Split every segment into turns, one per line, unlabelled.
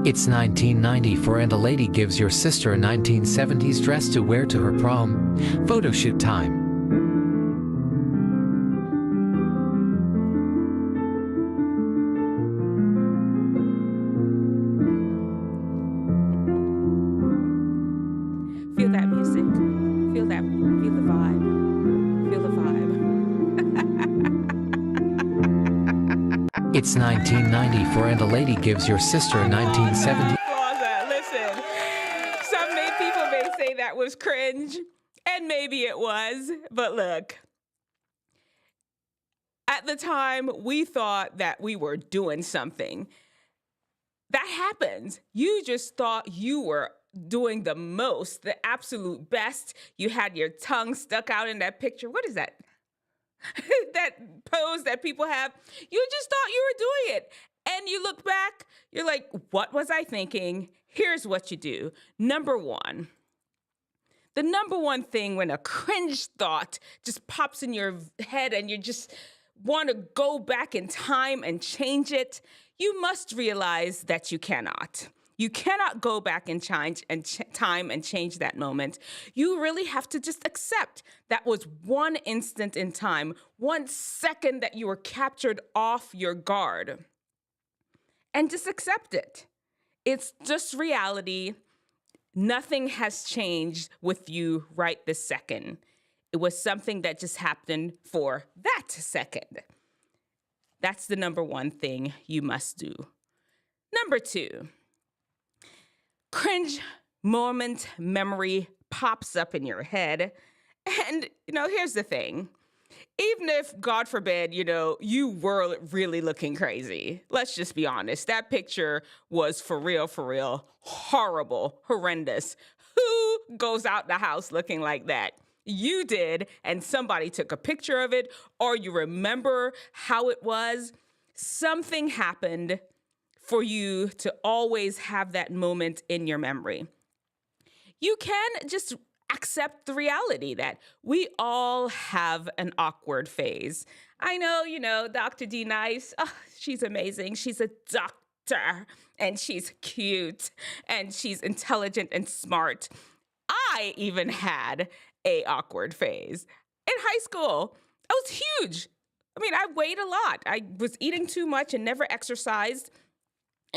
It's 1994 and a lady gives your sister a 1970s dress to wear to her prom. Photo shoot time.
Feel that music. Feel the vibe. Feel the vibe.
It's 1994 and a lady gives your sister a 1970s.
Listen, some people may say that was cringe, and maybe it was, but look. At the time, we thought that we were doing something. That happens. You just thought you were doing the most, the absolute best. You had your tongue stuck out in that picture. What is that? That pose that people have. You just thought you were doing it. And you look back, you're like, what was I thinking? Here's what you do. Number one. The number one thing when a cringe thought just pops in your head and you just want to go back in time and change it, you must realize that you cannot. You cannot go back and time and change that moment. You really have to just accept that was one instant in time, 1 second that you were captured off your guard. And just accept it. It's just reality. Nothing has changed with you right this second. It was something that just happened for that second. That's the number one thing you must do. Number two. Cringe moment memory pops up in your head. And, here's the thing. Even if, God forbid, you were really looking crazy, let's just be honest. That picture was for real, horrible, horrendous. Who goes out the house looking like that? You did, and somebody took a picture of it, or you remember how it was. Something happened for you to always have that moment in your memory. You can just accept the reality that we all have an awkward phase. I know, Dr. D Nice, she's amazing. She's a doctor, and she's cute, and she's intelligent and smart. I even had a awkward phase in high school. I was huge. I weighed a lot. I was eating too much and never exercised.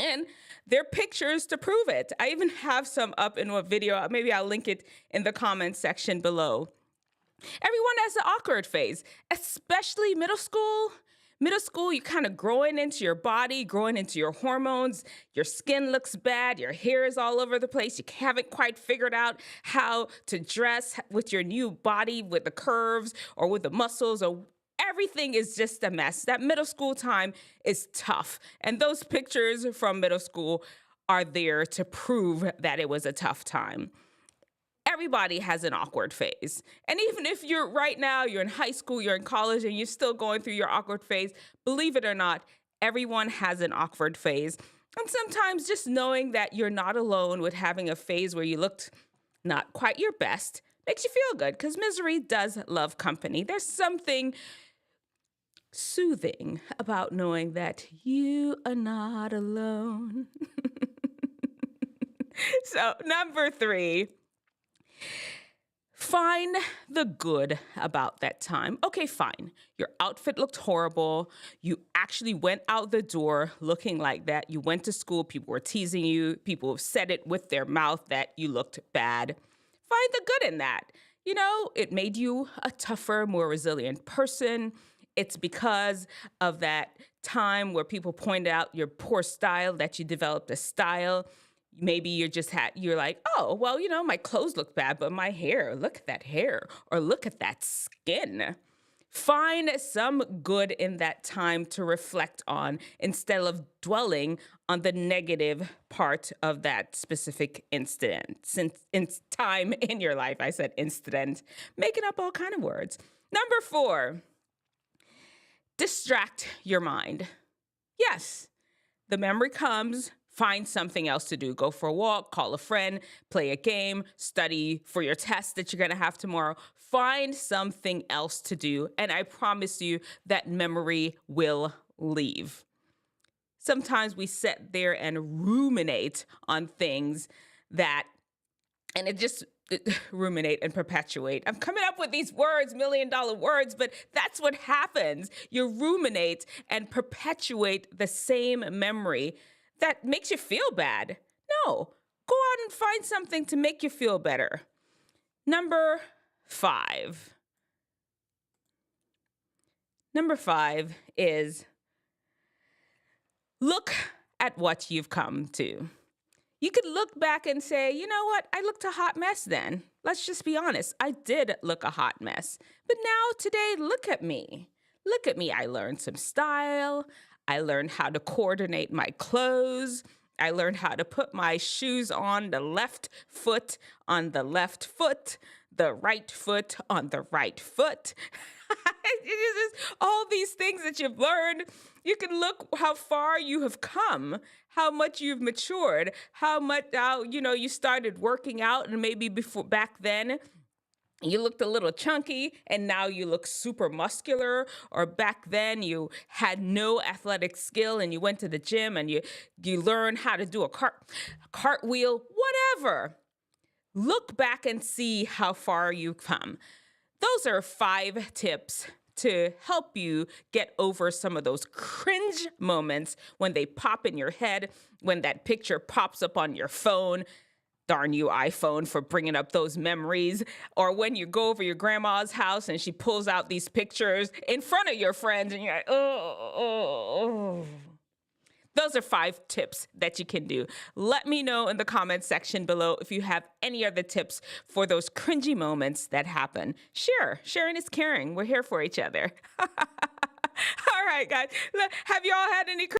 And there are pictures to prove it. I even have some up in a video. Maybe I'll link it in the comments section below. Everyone has an awkward phase, especially middle school. Middle school, you're kind of growing into your body, growing into your hormones. Your skin looks bad. Your hair is all over the place. You haven't quite figured out how to dress with your new body, with the curves or with the muscles, or everything is just a mess. That middle school time is tough. And those pictures from middle school are there to prove that it was a tough time. Everybody has an awkward phase. And even if you're in high school, you're in college, and you're still going through your awkward phase, believe it or not, everyone has an awkward phase. And sometimes just knowing that you're not alone with having a phase where you looked not quite your best makes you feel good, because misery does love company. There's something soothing about knowing that you are not alone. So, number three. Find the good about that time. Okay, fine. Your outfit looked horrible. You actually went out the door looking like that. You went to school. People were teasing you. People have said it with their mouth that you looked bad. Find the good in that. It made you a tougher, more resilient person. It's because of that time where people pointed out your poor style that you developed a style. Maybe you're like, oh, well, my clothes look bad, but my hair, look at that hair, or look at that skin. Find some good in that time to reflect on instead of dwelling on the negative part of that specific incident. Since it's time in your life, I said incident, making up all kind of words. Number four, distract your mind. Yes, the memory comes. Find something else to do. Go for a walk, call a friend, play a game, study for your test that you're going to have tomorrow. Find something else to do, and I promise you that memory will leave. Sometimes we sit there and ruminate on things and it just ruminate and perpetuate. I'm coming up with these words, $1,000,000 words, but that's what happens. You ruminate and perpetuate the same memory that makes you feel bad. No, go out and find something to make you feel better. Number 5. Number 5 is look at what you've come to. You could look back and say, you know what? I looked a hot mess then. Let's just be honest. I did look a hot mess. But now today, look at me. Look at me. I learned some style. I learned how to coordinate my clothes. I learned how to put my shoes on the left foot on the left foot, the right foot on the right foot. It's just all these things that you've learned. You can look how far you have come, how much you've matured, how you started working out, and maybe back then you looked a little chunky and now you look super muscular, or back then you had no athletic skill and you went to the gym and you learned how to do a cartwheel, whatever. Look back and see how far you've come. Those are 5 tips to help you get over some of those cringe moments when they pop in your head, when that picture pops up on your phone. Darn you, iPhone, for bringing up those memories. Or when you go over your grandma's house and she pulls out these pictures in front of your friends and you're like, oh. Those are 5 tips that you can do. Let me know in the comments section below if you have any other tips for those cringy moments that happen. Sharing is caring. We're here for each other. All right, guys. Have you all had any